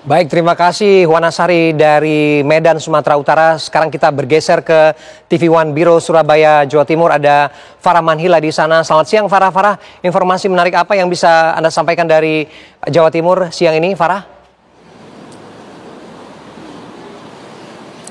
Baik, terima kasih Wanasari dari Medan, Sumatera Utara. Sekarang kita bergeser ke TV One Biro Surabaya, Jawa Timur. Ada Farah Manhila di sana. Selamat siang Farah. Farah, informasi menarik apa yang bisa Anda sampaikan dari Jawa Timur siang ini, Farah?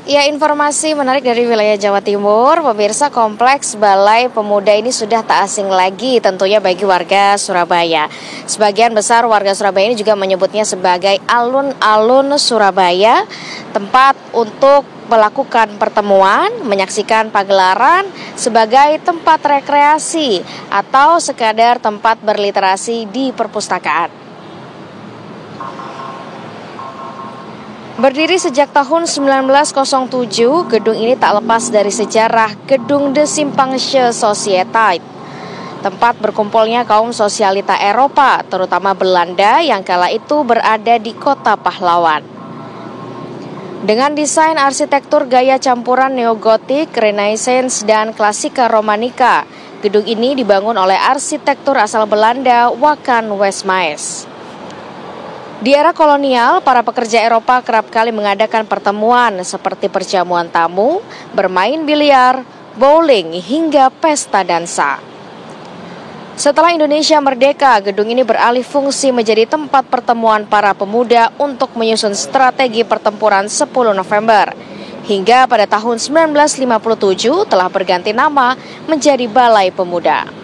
Ya, informasi menarik dari wilayah Jawa Timur, pemirsa. Kompleks Balai Pemuda ini sudah tak asing lagi tentunya bagi warga Surabaya. Sebagian besar warga Surabaya ini juga menyebutnya sebagai alun-alun Surabaya, tempat untuk melakukan pertemuan, menyaksikan pagelaran sebagai tempat rekreasi atau sekadar tempat berliterasi di perpustakaan. Berdiri sejak tahun 1907, gedung ini tak lepas dari sejarah Gedung De Simpanse Sociëteit, tempat berkumpulnya kaum sosialita Eropa, terutama Belanda yang kala itu berada di kota pahlawan. Dengan desain arsitektur gaya campuran neogotik, renaissance, dan klasika romanika, gedung ini dibangun oleh arsitektur asal Belanda, Wakan Westmaes. Di era kolonial, para pekerja Eropa kerap kali mengadakan pertemuan seperti perjamuan tamu, bermain biliar, bowling, hingga pesta dansa. Setelah Indonesia merdeka, gedung ini beralih fungsi menjadi tempat pertemuan para pemuda untuk menyusun strategi pertempuran 10 November. Hingga pada tahun 1957 telah berganti nama menjadi Balai Pemuda.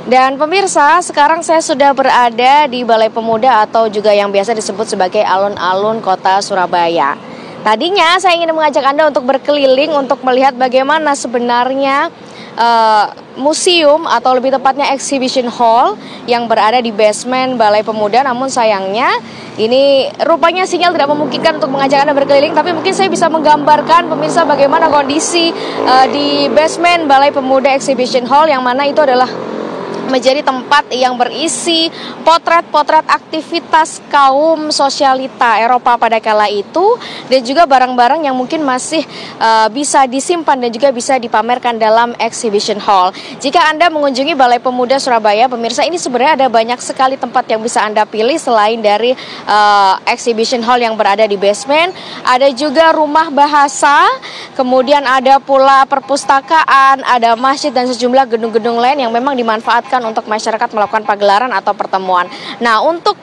Dan pemirsa, sekarang saya sudah berada di Balai Pemuda atau juga yang biasa disebut sebagai alun-alun kota Surabaya. Tadinya saya ingin mengajak Anda untuk berkeliling untuk melihat bagaimana sebenarnya museum atau lebih tepatnya exhibition hall yang berada di basement Balai Pemuda. Namun sayangnya ini rupanya sinyal tidak memungkinkan untuk mengajak Anda berkeliling. Tapi mungkin saya bisa menggambarkan pemirsa bagaimana kondisi di basement Balai Pemuda exhibition hall, yang mana itu adalah menjadi tempat yang berisi potret-potret aktivitas kaum sosialita Eropa pada kala itu, dan juga barang-barang yang mungkin masih bisa disimpan dan juga bisa dipamerkan dalam exhibition hall. Jika Anda mengunjungi Balai Pemuda Surabaya, pemirsa, ini sebenarnya ada banyak sekali tempat yang bisa Anda pilih selain dari exhibition hall yang berada di basement. Ada juga rumah bahasa, kemudian ada pula perpustakaan, ada masjid dan sejumlah gedung-gedung lain yang memang dimanfaatkan untuk masyarakat melakukan pagelaran atau pertemuan. Nah, untuk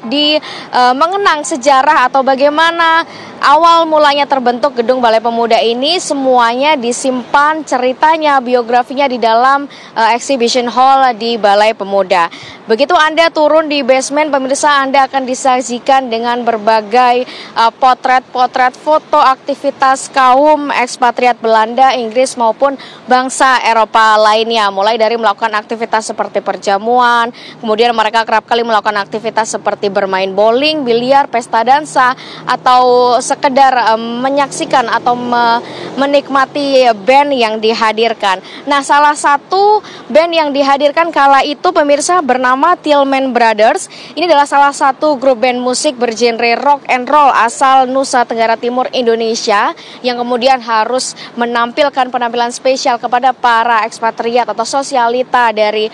mengenang sejarah atau bagaimana awal mulanya terbentuk gedung Balai Pemuda ini, semuanya disimpan ceritanya, biografinya di dalam exhibition hall di Balai Pemuda. Begitu Anda turun di basement, pemirsa, Anda akan disajikan dengan berbagai potret-potret foto aktivitas kaum ekspatriat Belanda, Inggris maupun bangsa Eropa lainnya, mulai dari melakukan aktivitas seperti perjamuan, kemudian mereka kerap kali melakukan aktivitas seperti bermain bowling, biliar, pesta dansa, atau sekedar menyaksikan atau menikmati band yang dihadirkan. Nah, salah satu band yang dihadirkan kala itu, pemirsa, bernama Tillman Brothers. Ini adalah salah satu grup band musik bergenre rock and roll asal Nusa Tenggara Timur, Indonesia, yang kemudian harus menampilkan penampilan spesial kepada para ekspatriat atau sosialita dari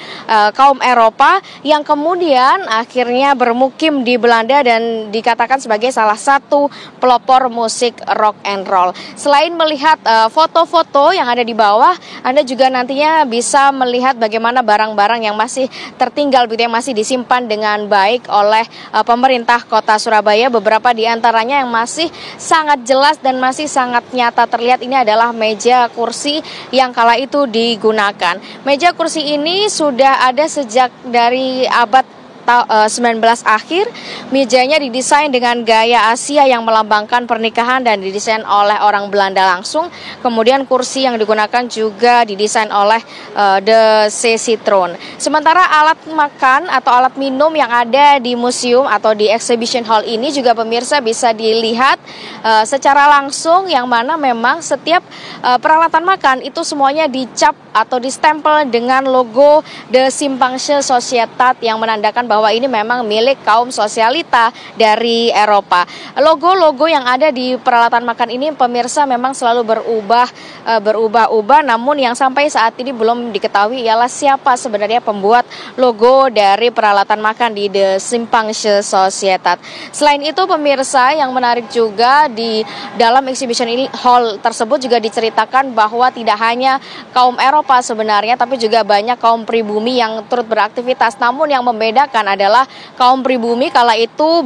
kaum Eropa yang kemudian akhirnya bermukim di Belanda dan dikatakan sebagai salah satu pelopor musik rock and roll. Selain melihat foto-foto yang ada di bawah, Anda juga nantinya bisa melihat bagaimana barang-barang yang masih tertinggal, yang masih disimpan dengan baik oleh pemerintah kota Surabaya. Beberapa di antaranya yang masih sangat jelas dan masih sangat nyata terlihat, ini adalah meja kursi yang kala itu digunakan. Meja kursi ini sudah ada sejak dari abad 19 akhir. Mejanya didesain dengan gaya Asia yang melambangkan pernikahan dan didesain oleh orang Belanda langsung. Kemudian kursi yang digunakan juga didesain oleh De Citron. Sementara alat makan atau alat minum yang ada di museum atau di exhibition hall ini juga, pemirsa, bisa dilihat secara langsung, yang mana memang setiap peralatan makan itu semuanya dicap atau distempel dengan logo De Simpanse Sociëteit yang menandakan bahwa bahwa ini memang milik kaum sosialita dari Eropa. Logo-logo yang ada di peralatan makan ini pemirsa memang selalu berubah-ubah, namun yang sampai saat ini belum diketahui ialah siapa sebenarnya pembuat logo dari peralatan makan di The Simpangsche Societat. Selain itu pemirsa, yang menarik juga di dalam exhibition ini hall tersebut juga diceritakan bahwa tidak hanya kaum Eropa sebenarnya, tapi juga banyak kaum pribumi yang turut beraktivitas. Namun yang membedakan adalah kaum pribumi kala itu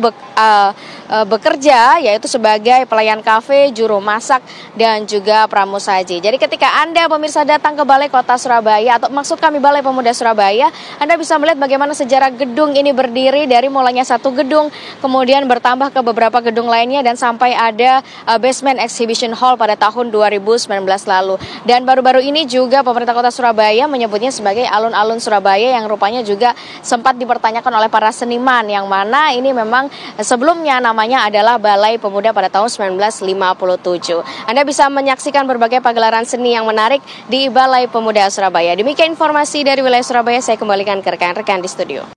bekerja yaitu sebagai pelayan kafe, juru masak, dan juga pramusaji. Jadi ketika Anda pemirsa datang ke Balai Kota Surabaya, atau maksud kami Balai Pemuda Surabaya, Anda bisa melihat bagaimana sejarah gedung ini berdiri dari mulanya satu gedung, kemudian bertambah ke beberapa gedung lainnya, dan sampai ada basement exhibition hall pada tahun 2019 lalu. Dan baru-baru ini juga pemerintah Kota Surabaya menyebutnya sebagai alun-alun Surabaya, yang rupanya juga sempat dipertanyakan oleh para seniman, yang mana ini memang sebelumnya namanya adalah Balai Pemuda pada tahun 1957. Anda bisa menyaksikan berbagai pagelaran seni yang menarik di Balai Pemuda Surabaya. Demikian informasi dari wilayah Surabaya, saya kembalikan ke rekan-rekan di studio.